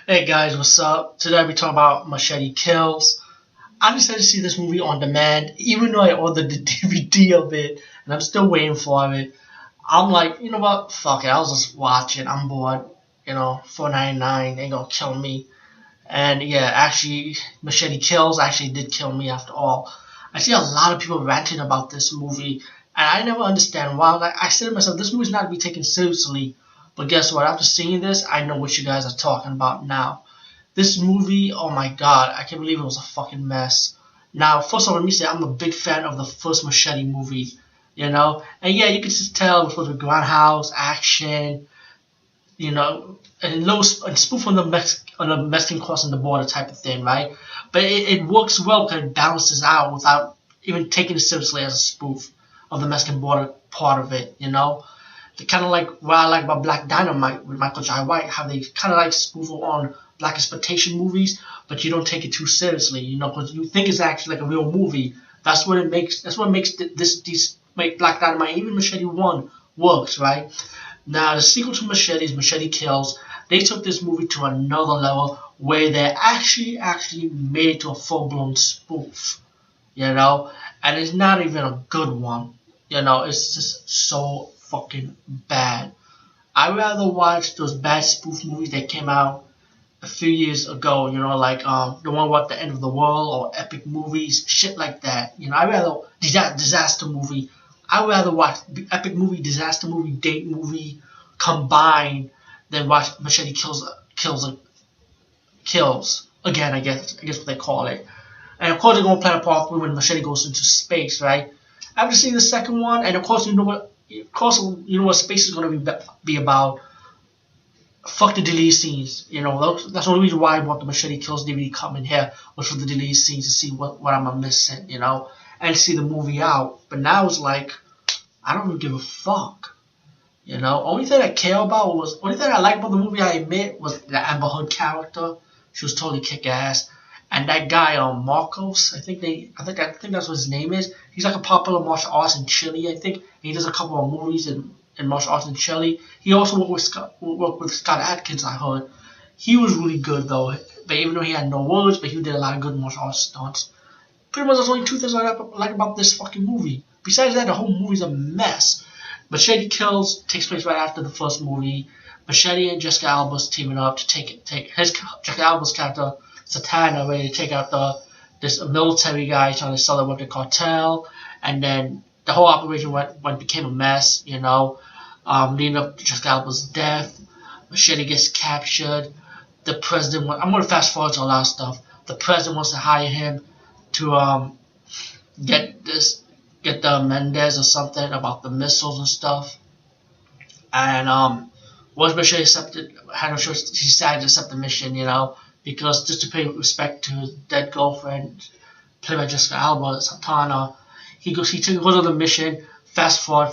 Hey guys, what's up? Today we talk about Machete Kills. I decided to see this movie on demand, even though I ordered the DVD of it, and I'm still waiting for it. I'm like, you know what? Fuck it, I'll just watch it. I'm bored. $4.99 ain't gonna kill me. And yeah, actually, Machete Kills actually did kill me after all. I see a lot of people ranting about this movie, and I never understand why. Like I said to myself, this movie's not to be taken seriously. But guess what? After seeing this, I know what you guys are talking about now. This movie, oh my god, I can't believe it was a fucking mess. Now, first of all, let me say I'm a big fan of the first Machete movie, and yeah, you can just tell it was the groundhouse action, and and spoof on the Mexican crossing the border type of thing, right? But it works well because it balances out without even taking it seriously as a spoof of the Mexican border part of it. Kind of like what I like about Black Dynamite with Michael Jai White, how they kind of like spoof on black exploitation movies, but you don't take it too seriously, because you think it's actually like a real movie. That's what it makes. That's what makes these make Black Dynamite, even Machete One, works, right? Now the sequel to Machete is Machete Kills. They took this movie to another level where they actually made it to a full blown spoof, and it's not even a good one. It's just so fucking bad. I'd rather watch those bad spoof movies that came out a few years ago, like the one about the end of the world or epic movies, shit like that. I'd rather disaster movie. I'd rather watch epic movie, disaster movie, date movie combined than watch Machete kills again. I guess what they call it. And of course, they're gonna plan a part 3 when Machete goes into space, right? After seeing the second one, and of course, you know what space is going to be about. Fuck the deleted scenes. That's the only reason why I bought the Machete Kills DVD coming here was for the deleted scenes to see what I'm missing, and see the movie out. But now it's like I don't even give a fuck. Only thing I care about only thing I like about the movie, I admit, was the Amber Heard character. She was totally kick ass. And that guy, Marcos, I think that's what his name is. He's like a popular martial artist in Chile, I think. And he does a couple of movies in martial arts in Chile. He also worked with Scott Adkins, I heard. He was really good though. But even though he had no words, but he did a lot of good martial arts stunts. Pretty much that's only two things I like about this fucking movie. Besides that, the whole movie's a mess. Machete Kills takes place right after the first movie. Machete and Jessica Alba's teaming up to take Jessica Alba's character Satana, ready to take out this military guy trying to sell it with the cartel, and then the whole operation became a mess, leading up to Jessica Alba's death. Machete gets captured. The president, I'm going to fast forward to a lot of stuff. The president wants to hire him to get the Mendez or something about the missiles and stuff. And once Machete had no choice, he decided to accept the mission, because just to pay respect to his dead girlfriend, played by Jessica Alba, Satana, he goes on the mission, fast forward,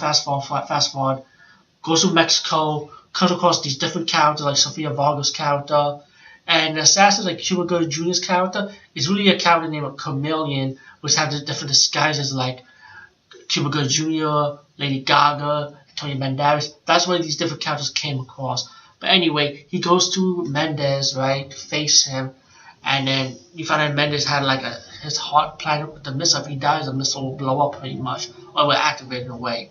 goes to Mexico, comes across these different characters like Sofia Vargas' character, and the assassins like Cuba Gooding Jr.'s character is really a character named Chameleon, which have the different disguises like Cuba Gooding Jr., Lady Gaga, Antonio Banderas. That's where these different characters came across. But anyway, he goes to Mendez, right, to face him, and then you find out Mendez had like his heart planted with the missile. If he dies, the missile will blow up pretty much, or it will activate in a way.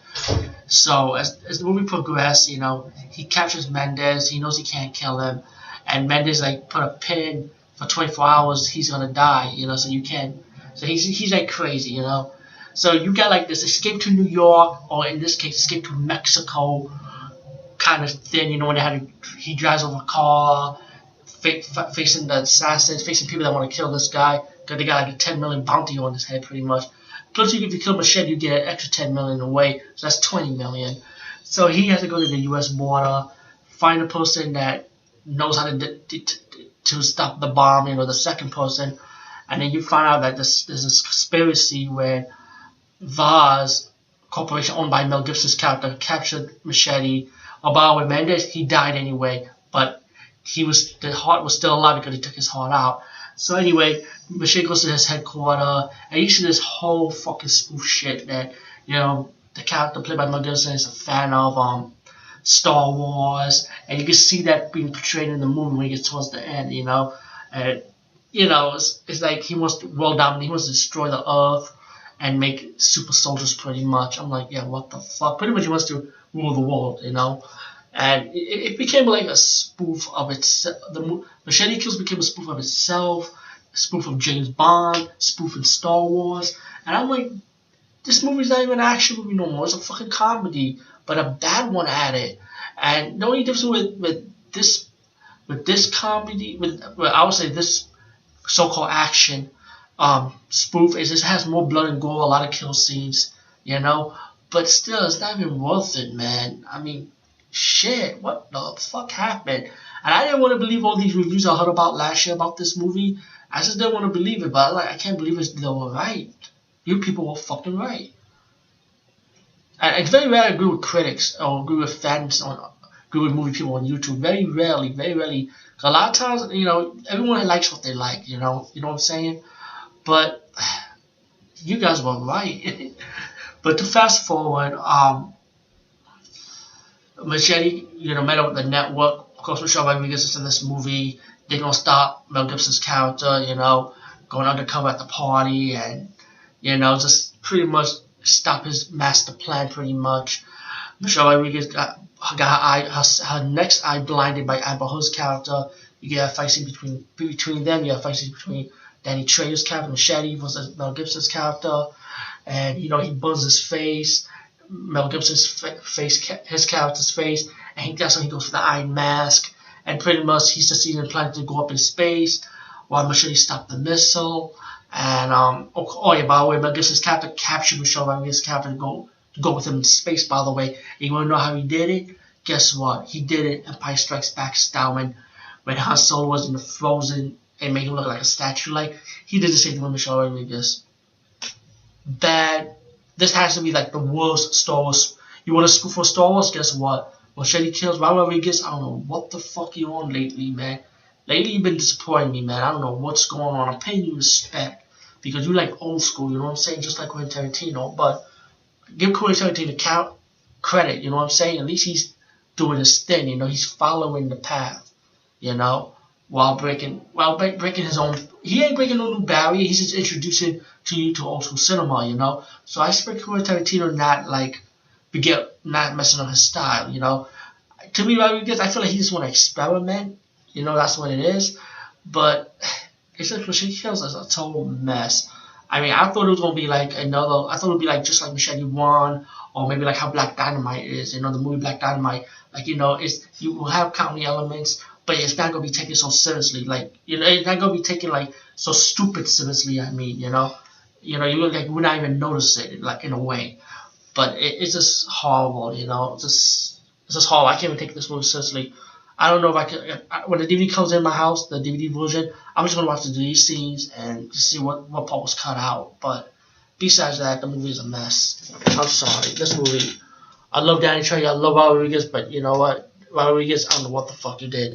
So as the movie progresses, he captures Mendez. He knows he can't kill him, and Mendez like put a pin for 24 hours. He's gonna die, so you can't. So he's like crazy, So you got like this escape to New York, or in this case, escape to Mexico kind of thing, when he drives over a car, facing the assassins, facing people that want to kill this guy, because they got like a 10 million bounty on his head, pretty much. Plus, if you kill Machete, you get an extra 10 million away, so that's 20 million. So he has to go to the U.S. border, find a person that knows how to stop the bomb, the second person, and then you find out that there's this conspiracy where Vaz Corporation, owned by Mel Gibson's character, captured Machete. About with Mendez, he died anyway, but the heart was still alive because he took his heart out. So anyway, Machete goes to his headquarters, and you see this whole fucking spoof shit that, the character played by Mel Gibson is a fan of. Star Wars, and you can see that being portrayed in the movie when it gets towards the end, and it's like he wants to world dominate, he wants to destroy the Earth and make super soldiers pretty much. I'm like, yeah, what the fuck? Pretty much he wants to rule the world. And it became like a spoof of itself. Machete Kills became a spoof of itself, a spoof of James Bond, spoof in Star Wars, and I'm like, this movie's not even an action movie no more. It's a fucking comedy, but a bad one at it. And the only difference with this comedy, I would say this so-called action spoof is this has more blood and gore, a lot of kill scenes. But still, it's not even worth it, man. I mean, shit, what the fuck happened? And I didn't want to believe all these reviews I heard about last year about this movie. I just didn't want to believe it, but I can't believe they were right. You people were fucking right. And it's very rare I agree with critics or agree with fans agree with movie people on YouTube. Very rarely. 'Cause a lot of times, everyone likes what they like. You know what I'm saying? But you guys were right. But to fast forward, Machete, met up with the network. Of course, Michelle Rodriguez is in this movie. They're gonna stop Mel Gibson's character, going undercover at the party and, just pretty much stop his master plan. Pretty much, Michelle Rodriguez got her next eye blinded by Amber Heard's character. You get a fight scene between them. You have a fight scene between Danny Trejo's character, Machete, versus Mel Gibson's character, and he burns his face. Mel Gibson's face, his character's face, and that's when he goes for the Iron Mask. And pretty much he's just even planning to go up in space while Machete stopped the missile. And by the way, Mel Gibson's character captured Michelle Rodriguez's character to go with him in space. By the way, and you want to know how he did it? Guess what? He did it. Empire Strikes Back style when Han Solo was in the frozen and made him look like a statue. Like he did the same thing with Michelle Rodriguez. Bad. This has to be like the worst Star Wars. You want to spoof for Star Wars? Guess what? Machete Kills. Rodriguez. I don't know what the fuck you on lately, man. Lately you've been disappointing me, man. I don't know what's going on. I'm paying you respect because you like old school. You know what I'm saying? Just like Quentin Tarantino. But give Quentin Tarantino credit. You know what I'm saying? At least he's doing his thing. He's following the path. While breaking his own. He ain't breaking no new barrier. He's just introducing you to old school cinema. So I expect Quentin Tarantino not messing up his style. To me, Rodriguez, I feel like he just want to experiment. That's what it is. But it's like Machete Kills is a total mess. I mean, I thought it was gonna be like I thought it would be like just like Machete 1, or maybe like how Black Dynamite is. The movie Black Dynamite. Like you will have comedy elements, but it's not gonna be taken so seriously. Like it's not gonna be taken like so stupid seriously. I mean, you would not even notice it like in a way. But it's just horrible. It's just horrible. I can't even take this movie seriously. I don't know if I can. When the DVD comes in my house, the DVD version, I'm just gonna watch the DVD scenes and see what part was cut out. But besides that, the movie is a mess. I'm sorry. This movie, I love Danny Trejo, I love Rodriguez, but you know what? Rodriguez, I don't know what the fuck you did.